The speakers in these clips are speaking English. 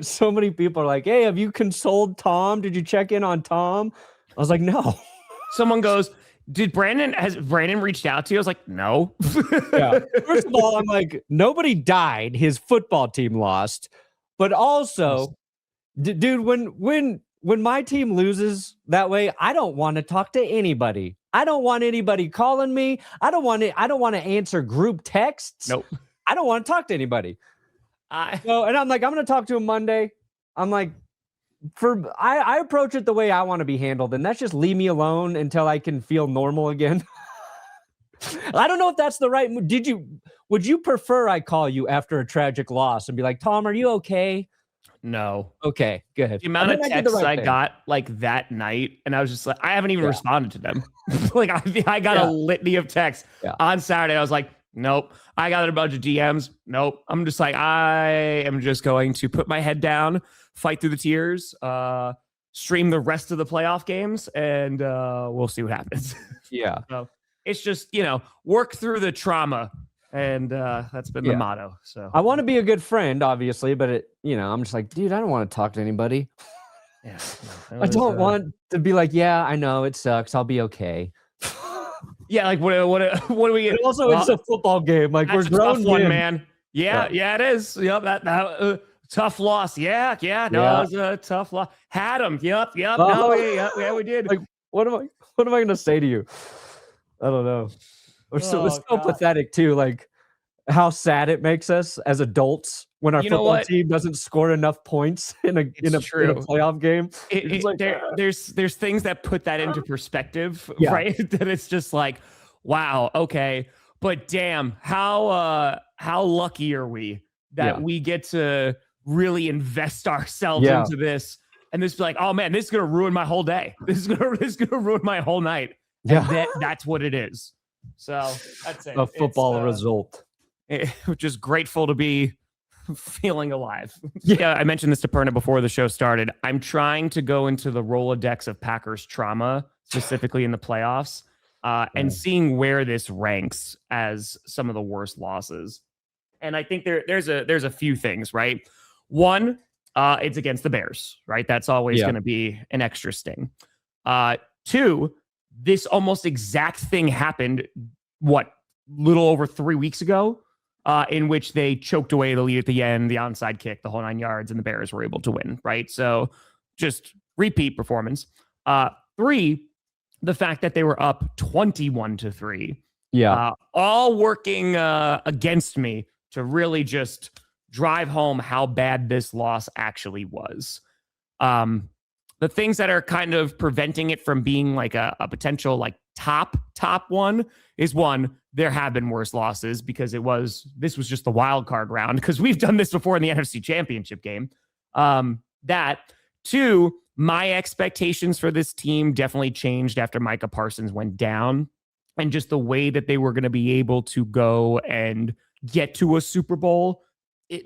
so many people are like, "Hey, have you consoled Tom? Did you check in on Tom?" I was like, "No." Someone goes, has Brandon reached out to you? I was like, no. Yeah. First of all, I'm like, nobody died. His football team lost, but also, dude, when my team loses that way, I don't want to talk to anybody. I don't want anybody calling me. I don't want to answer group texts. Nope. I don't want to talk to anybody. And I'm like, I'm going to talk to him Monday. I'm like, I approach it the way I want to be handled, and that's just leave me alone until I can feel normal again. I don't know if that's the right. Would you prefer I call you after a tragic loss and be like, Tom, are you okay? No. Okay, good. The amount of texts I got like that night, and I was just like, I haven't even responded to them. Like I got a litany of texts on Saturday. I was like, nope. I got a bunch of DMs. Nope. I'm just like, I am just going to put my head down, fight through the tears, stream the rest of the playoff games, and we'll see what happens. Yeah. So it's just, work through the trauma. And that's been the motto. So I want to be a good friend, obviously, but I'm just like, dude, I don't want to talk to anybody. Yeah, I don't want to be like, yeah, I know it sucks. I'll be okay. Yeah, like what do we get? Also, it's a football game. Like we're grown tough one, man. Yeah, it is. Yep, that tough loss. Yeah, it was a tough loss. Had him. Yep. No, we did. Like, what am I going to say to you? I don't know. It's so pathetic too. Like how sad it makes us as adults when our football team doesn't score enough points in a playoff game. There's things that put that into perspective, right? That it's just like, wow, okay, but damn, how lucky are we that we get to really invest ourselves into this, and this be like, oh man, this is gonna ruin my whole day. This is gonna ruin my whole night. And that's what it is. So that's it. A football result. Just grateful to be feeling alive. Yeah, I mentioned this to Perna before the show started. I'm trying to go into the Rolodex of Packers trauma, specifically in the playoffs, and seeing where this ranks as some of the worst losses. And I think there's a few things, right? One, it's against the Bears, right? That's always going to be an extra sting. Two, this almost exact thing happened, little over 3 weeks ago, in which they choked away the lead at the end, the onside kick, the whole 9 yards, and the Bears were able to win, right? So just repeat performance. Three, the fact that they were up 21-3. All working against me to really just drive home how bad this loss actually was. The things that are kind of preventing it from being like a potential like top one is one, there have been worse losses because this was just the wild card round because we've done this before in the NFC Championship game. That two, my expectations for this team definitely changed after Micah Parsons went down, and just the way that they were going to be able to go and get to a Super Bowl.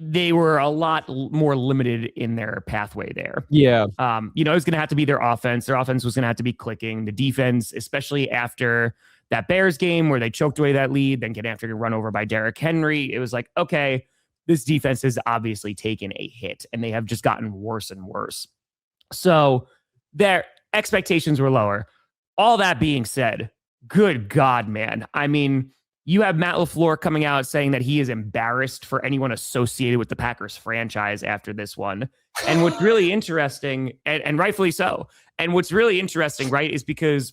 They were a lot more limited in their pathway there. Yeah. It was going to have to be their offense. Their offense was going to have to be clicking. The defense, especially after that Bears game where they choked away that lead, then get after a run over by Derrick Henry. It was like, okay, this defense has obviously taken a hit, and they have just gotten worse and worse. So their expectations were lower. All that being said, good God, man. I mean, you have Matt LaFleur coming out saying that he is embarrassed for anyone associated with the Packers franchise after this one. And what's really interesting, and rightfully so, and what's really interesting, right, is because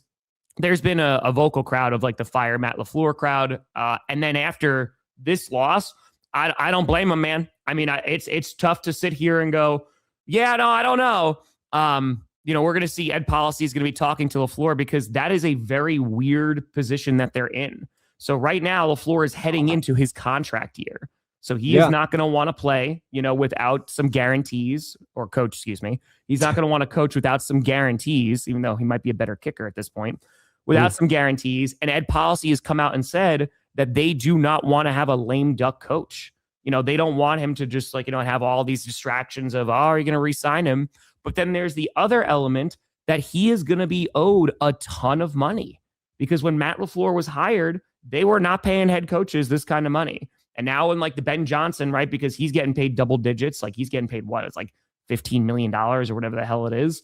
there's been a vocal crowd of like the fire Matt LaFleur crowd. And then after this loss, I don't blame him, man. I mean, it's tough to sit here and go, yeah, no, I don't know. We're going to see Ed Policy is going to be talking to LaFleur because that is a very weird position that they're in. So right now, LaFleur is heading into his contract year. So he is not going to want to play, without some guarantees, or coach, excuse me. He's not going to want to coach without some guarantees, even though he might be a better kicker at this point, without some guarantees. And Ed Policy has come out and said that they do not want to have a lame duck coach. They don't want him to just have all these distractions of, are you going to re-sign him? But then there's the other element that he is going to be owed a ton of money, because when Matt LaFleur was hired, they were not paying head coaches this kind of money. And now in like the Ben Johnson, right? Because he's getting paid double digits. Like he's getting paid what? It's like $15 million or whatever the hell it is.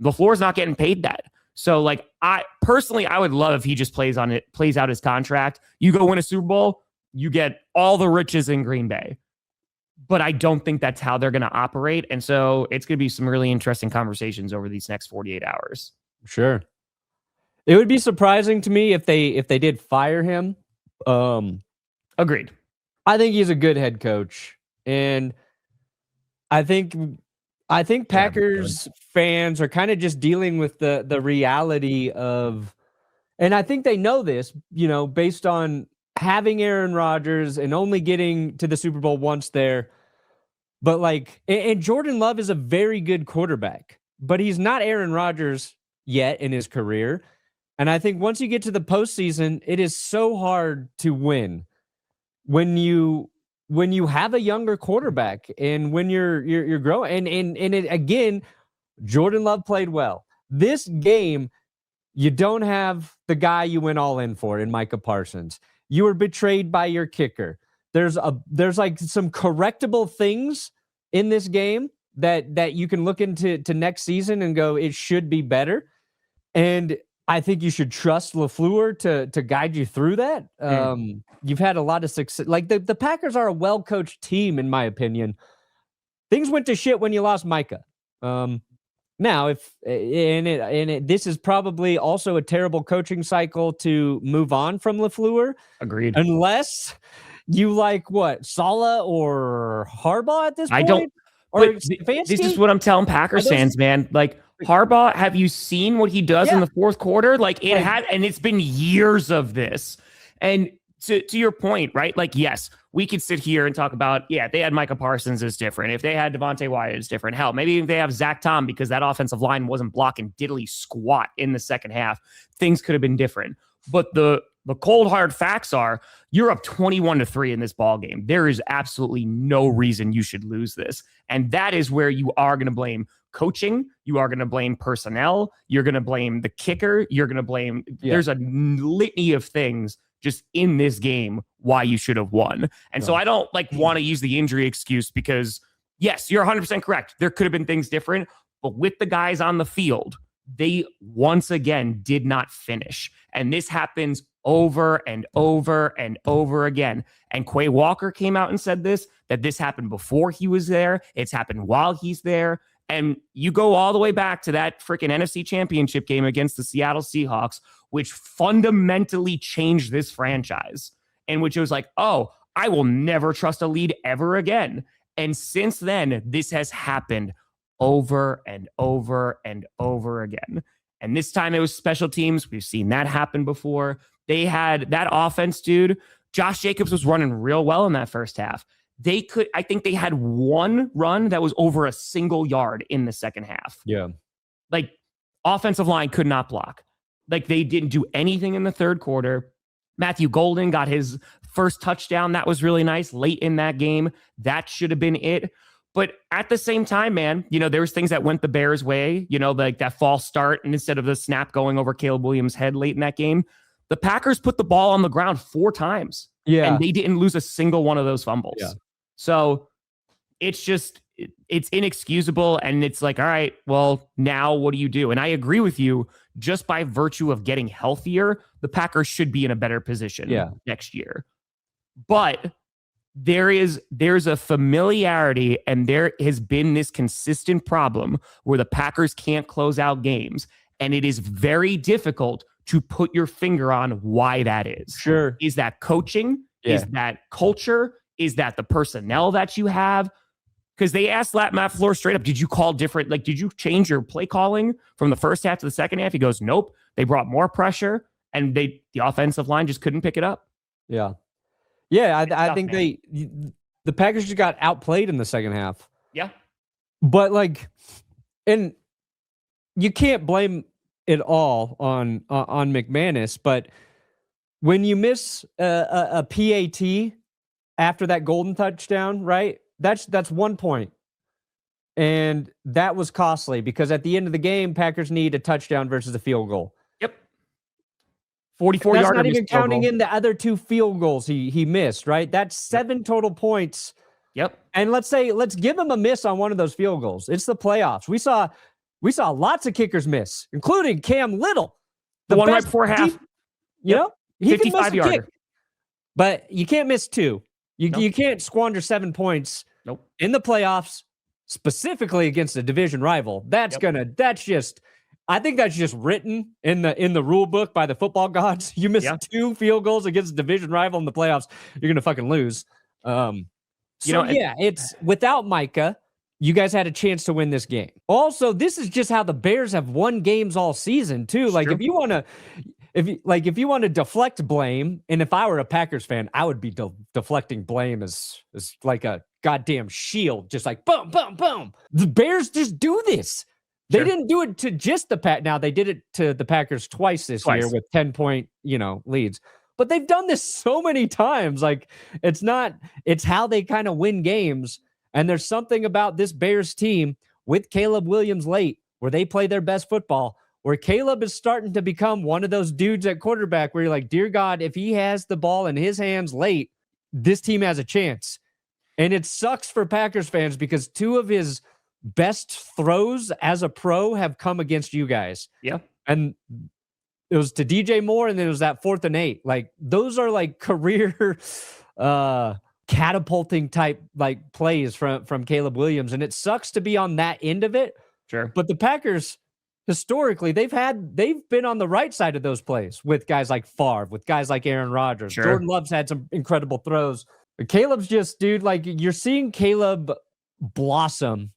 LaFleur's not getting paid that. So like I would love if he just plays out his contract. You go win a Super Bowl, you get all the riches in Green Bay. But I don't think that's how they're going to operate. And so it's going to be some really interesting conversations over these next 48 hours. Sure. It would be surprising to me if they did fire him. Agreed. I think he's a good head coach. And I think Packers fans are kind of just dealing with the reality of, and I think they know this, based on having Aaron Rodgers and only getting to the Super Bowl once there. But like, and Jordan Love is a very good quarterback, but he's not Aaron Rodgers yet in his career. And I think once you get to the postseason, it is so hard to win when you have a younger quarterback and when you're growing. And it, again, Jordan Love played well. This game, you don't have the guy you went all in for in Micah Parsons. You were betrayed by your kicker. There's like some correctable things in this game that you can look into next season and go, it should be better. And I think you should trust LaFleur to guide you through that. You've had a lot of success. Like the Packers are a well-coached team, in my opinion. Things went to shit when you lost Micah. Now, this is probably also a terrible coaching cycle to move on from LaFleur. Agreed. Unless you like what, Saleh or Harbaugh at this point? I don't. Or this is what I'm telling Packers fans, man. Like Harbaugh, have you seen what he does in the fourth quarter? Like it had, and it's been years of this. And to your point, right? Like, yes, we could sit here and talk about, they had Micah Parsons is different. If they had Devontae Wyatt, it's different. Hell, maybe if they have Zach Tom because that offensive line wasn't blocking diddly squat in the second half, things could have been different. But the cold hard facts are you're up 21-3 in this ball game. There is absolutely no reason you should lose this. And that is where you are going to blame coaching. You are going to blame personnel. You're going to blame the kicker. You're going to blame, there's a litany of things just in this game why you should have won. And so I don't want to use the injury excuse because yes, you're 100% correct. There could have been things different, but with the guys on the field, they once again did not finish. And this happens over and over and over again. And Quay Walker came out and said that this happened before he was there. It's happened while he's there. And you go all the way back to that freaking NFC Championship game against the Seattle Seahawks, which fundamentally changed this franchise. And which it was like, oh, I will never trust a lead ever again. And since then, this has happened over and over and over again. And this time it was special teams. We've seen that happen before. They had that offense, dude. Josh Jacobs was running real well in that first half. I think they had one run that was over a single yard in the second half. Yeah. Like offensive line could not block. Like they didn't do anything in the third quarter. Matthew Golden got his first touchdown. That was really nice late in that game. That should have been it. But at the same time, man, there was things that went the Bears' way, like that false start. And instead of the snap going over Caleb Williams' head late in that game, the Packers put the ball on the ground 4 times. Yeah. And they didn't lose a single one of those fumbles. Yeah. So it's inexcusable. And it's like, all right, well, now what do you do? And I agree with you. Just by virtue of getting healthier, the Packers should be in a better position next year. But there's a familiarity, and there has been this consistent problem where the Packers can't close out games. And it is very difficult to put your finger on why that is. Sure. Is that coaching? Yeah. Is that culture? Is that the personnel that you have? Because they asked Matt LaFleur straight up, did you call different? Like, did you change your play calling from the first half to the second half? He goes, nope. They brought more pressure, and the offensive line just couldn't pick it up. Yeah. Yeah, I think the Packers just got outplayed in the second half. Yeah. But and you can't blame it all on McManus, but when you miss a PAT after that golden touchdown, right? That's 1 point. And that was costly because at the end of the game, Packers need a touchdown versus a field goal. Yep. 44 That's yarder not even missed field counting goal. in the other 2 field goals he missed, right? That's 7 total points. Yep. And let's give him a miss on one of those field goals. It's the playoffs. We saw lots of kickers miss, including Cam Little. The one right before half. You know, he can miss a yarder. kick, but you can't miss 2. You can't squander 7 points in the playoffs, specifically against a division rival. I think that's just written in the rule book by the football gods. You miss 2 field goals against a division rival in the playoffs, you're gonna fucking lose. It's without Micah, you guys had a chance to win this game. Also, this is just how the Bears have won games all season too. Like if you want to deflect blame, and if I were a Packers fan, I would be deflecting blame as like a goddamn shield, just like boom, boom, boom. The Bears just do this. They didn't do it to just the Pack. Now they did it to the Packers twice this year with 10-point, leads. But they've done this so many times. Like it's how they kind of win games. And there's something about this Bears team with Caleb Williams late where they play their best football, where Caleb is starting to become one of those dudes at quarterback where you're like, dear God, if he has the ball in his hands late, this team has a chance. And it sucks for Packers fans because 2 of his best throws as a pro have come against you guys. Yeah. And it was to DJ Moore, and then it was that 4th and 8. Like those are like career catapulting type like plays from Caleb Williams. And it sucks to be on that end of it. Sure. But the Packers historically, they've been on the right side of those plays with guys like Favre, with guys like Aaron Rodgers. Sure. Jordan Love's had some incredible throws. But Caleb's just, dude, like you're seeing Caleb blossom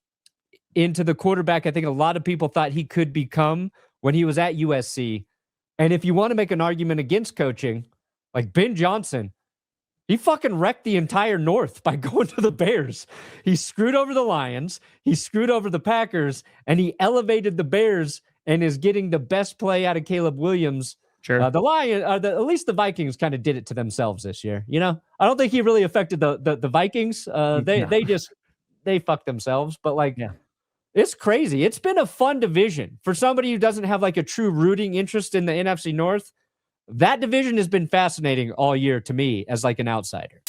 into the quarterback I think a lot of people thought he could become when he was at USC. And if you want to make an argument against coaching, like Ben Johnson, he fucking wrecked the entire North by going to the Bears. He screwed over the Lions, he screwed over the Packers, and he elevated the Bears and is getting the best play out of Caleb Williams. Sure. The Lions, at least the Vikings kind of did it to themselves this year. I don't think he really affected the Vikings. They fucked themselves, but it's crazy. It's been a fun division for somebody who doesn't have like a true rooting interest in the NFC North. That division has been fascinating all year to me as like an outsider.